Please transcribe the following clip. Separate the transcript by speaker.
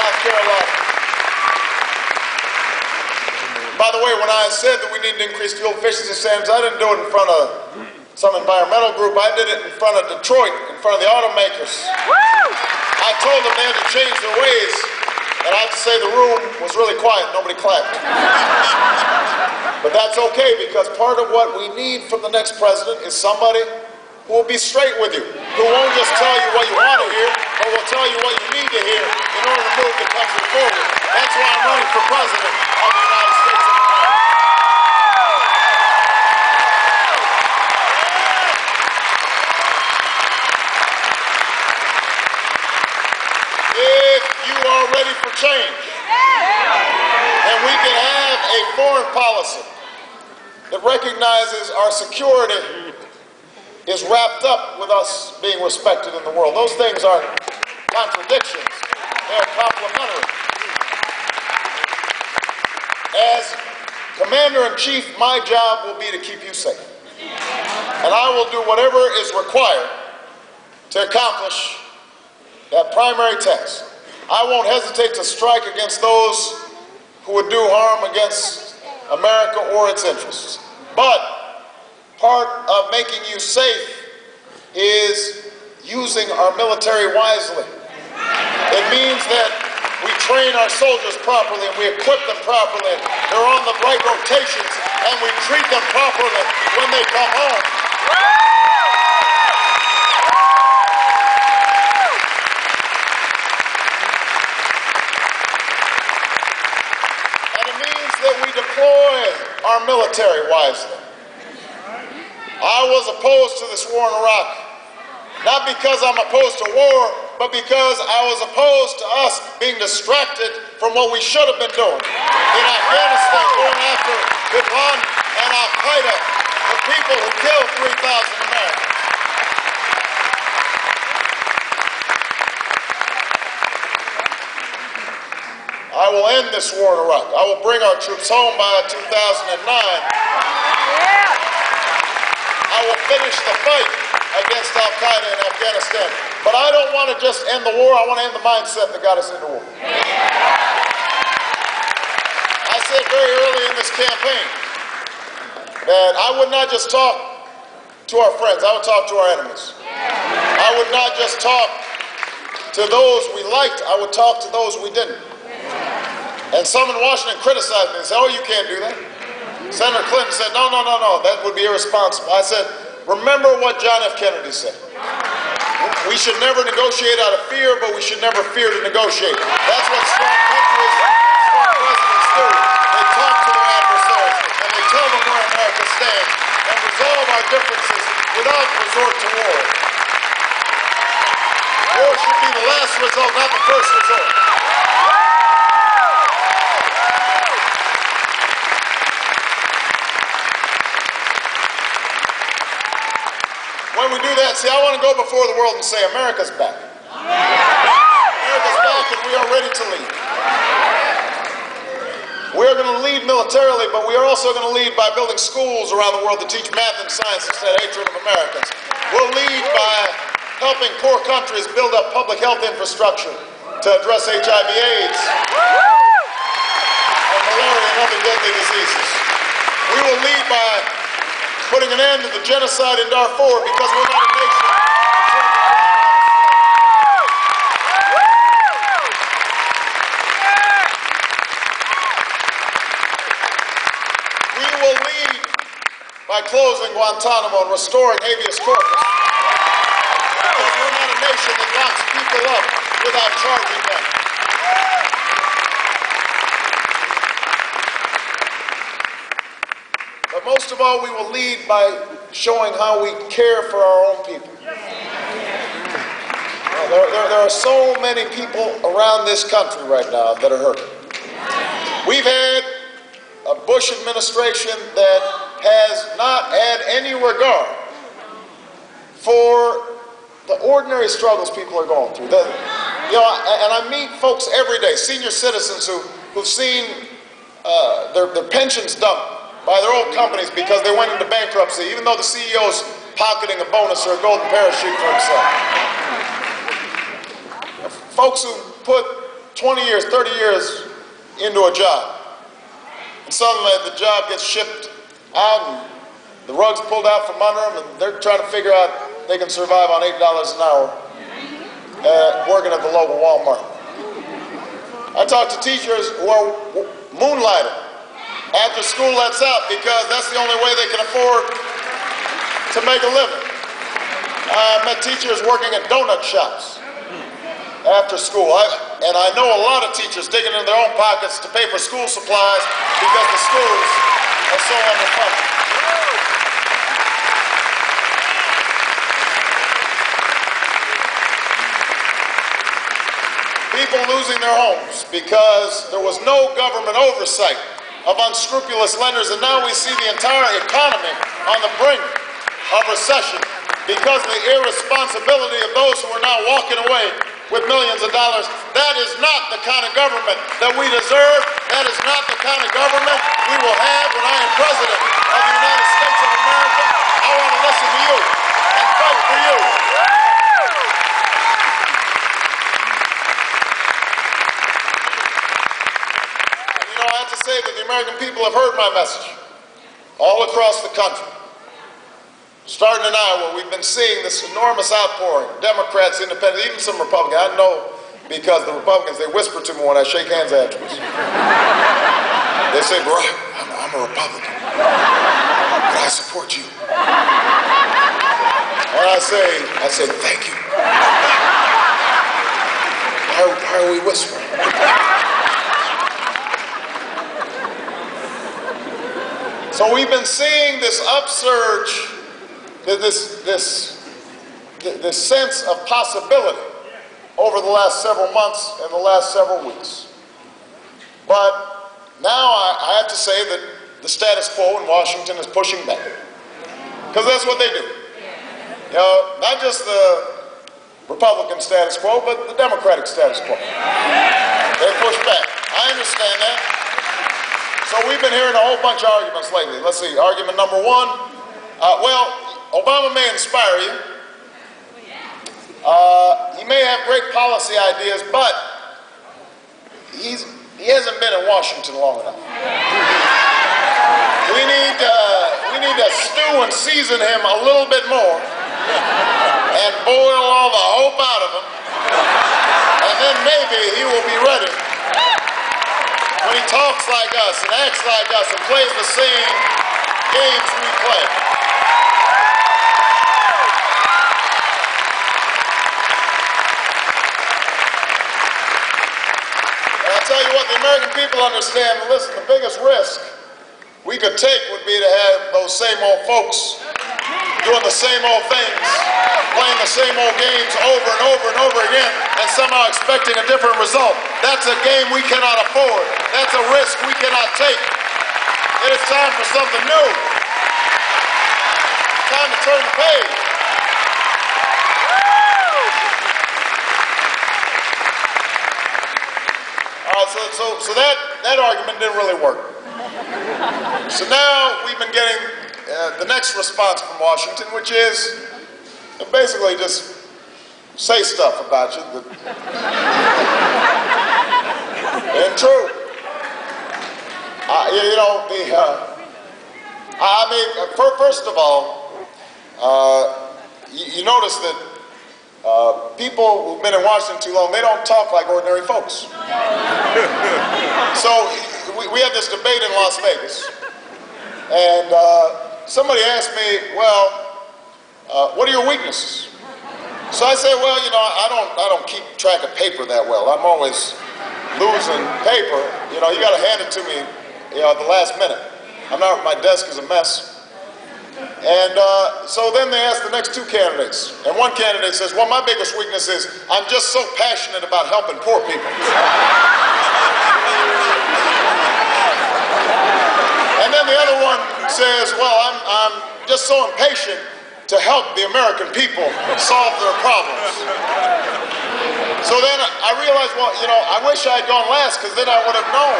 Speaker 1: South Carolina. By the way, when I said that we need to increase fuel efficiency standards, I didn't do it in front of some environmental group. I did it in front of Detroit, in front of the automakers. I told them they had to change their ways, and I have to say the room was really quiet. Nobody clapped. But that's okay, because part of what we need from the next president is somebody who will be straight with you, who won't just tell you what you want to hear, but will tell you what you need to hear in order to move the country forward. That's why I'm running for president of the United States of America. If you are ready for change, then we can have a foreign policy that recognizes our security is wrapped up with us being respected in the world. Those things aren't contradictions. They're complementary. As Commander-in-Chief, my job will be to keep you safe. And I will do whatever is required to accomplish that primary task. I won't hesitate to strike against those who would do harm against America or its interests. But part of making you safe is using our military wisely. It means that we train our soldiers properly and we equip them properly. They're on the right rotations and we treat them properly when they come home. And it means that we deploy our military wisely. I was opposed to this war in Iraq, not because I'm opposed to war, but because I was opposed to us being distracted from what we should have been doing in Afghanistan, going after Bin Laden and Al-Qaeda, the people who killed 3,000 Americans. I will end this war in Iraq. I will bring our troops home by 2009. I will finish the fight against Al-Qaeda in Afghanistan. But I don't want to just end the war, I want to end the mindset that got us into war. I said very early in this campaign that I would not just talk to our friends, I would talk to our enemies. I would not just talk to those we liked, I would talk to those we didn't. And some in Washington criticized me and said, oh, you can't do that. Senator Clinton said, no, that would be irresponsible. I said, remember what John F. Kennedy said. We should never negotiate out of fear, but we should never fear to negotiate. That's what strong countries, strong presidents do. They talk to their adversaries, and they tell them where America stands, and resolve our differences without resort to war. War should be the last result, not the first result. When we do that, see, I want to go before the world and say, America's back. America's back and we are ready to lead. We are going to lead militarily, but we are also going to lead by building schools around the world to teach math and science instead of hatred of Americans. We'll lead by helping poor countries build up public health infrastructure to address HIV/AIDS and malaria and other deadly diseases. We will lead by putting an end to the genocide in Darfur because we're not a nation. We will lead by closing Guantanamo and restoring habeas corpus because we're not a nation that locks people up without charging them. But most of all, we will lead by showing how we care for our own people. There are so many people around this country right now that are hurting. We've had a Bush administration that has not had any regard for the ordinary struggles people are going through. And I meet folks every day, senior citizens who've seen their pensions dumped by their old companies because they went into bankruptcy, even though the CEO's pocketing a bonus or a golden parachute for himself. Folks who put 20 years, 30 years into a job. And suddenly the job gets shipped out and the rug's pulled out from under them and they're trying to figure out they can survive on $8 an hour working at the local Walmart. I talk to teachers who are moonlighting after school lets out because that's the only way they can afford to make a living. I met teachers working at donut shops after school. And I know a lot of teachers digging in their own pockets to pay for school supplies because the schools are so underfunded. People losing their homes because there was no government oversight of unscrupulous lenders, and now we see the entire economy on the brink of recession because of the irresponsibility of those who are now walking away with millions of dollars. That is not the kind of government that we deserve. That is not the kind of government we will have when I am President of the United States of America. I want to listen to you and fight for you. I have to say that the American people have heard my message all across the country. Starting in Iowa, we've been seeing this enormous outpouring. Democrats, independents, even some Republicans. I know because the Republicans, they whisper to me when I shake hands afterwards. They say, Barack, I'm a Republican, but I support you. And I say, thank you. Why are we whispering? So we've been seeing this upsurge, this sense of possibility over the last several months and the last several weeks. But now I have to say that the status quo in Washington is pushing back. Because that's what they do. You know, not just the Republican status quo, but the Democratic status quo. They push back. I understand that. So we've been hearing a whole bunch of arguments lately. Let's see, argument number one. Well, Obama may inspire you. He may have great policy ideas, but he hasn't been in Washington long enough. We need to stew and season him a little bit more and boil all the hope out of him, and then maybe he will be ready. When he talks like us and acts like us and plays the same games we play. And I tell you what, the American people understand, listen, the biggest risk we could take would be to have those same old folks doing the same old things, playing the same old games over and over and over again, and somehow expecting a different result. That's a game we cannot afford. That's a risk we cannot take. It is time for something new. Time to turn the page. All right, so that argument didn't really work. So now we've been getting the next response from Washington, which is basically just say stuff about you that ain't true. First of all, you notice that people who've been in Washington too long, they don't talk like ordinary folks. So we had this debate in Las Vegas, and somebody asked me, well, what are your weaknesses? So I say, well, you know, I don't keep track of paper that well. I'm always losing paper. You know, you got to hand it to me, you know, at the last minute. My desk is a mess. And so then they asked the next two candidates. And one candidate says, well, my biggest weakness is I'm just so passionate about helping poor people. And then the other one says, well, I'm just so impatient to help the American people solve their problems. So then I realized, well, you know, I wish I had gone last because then I would have known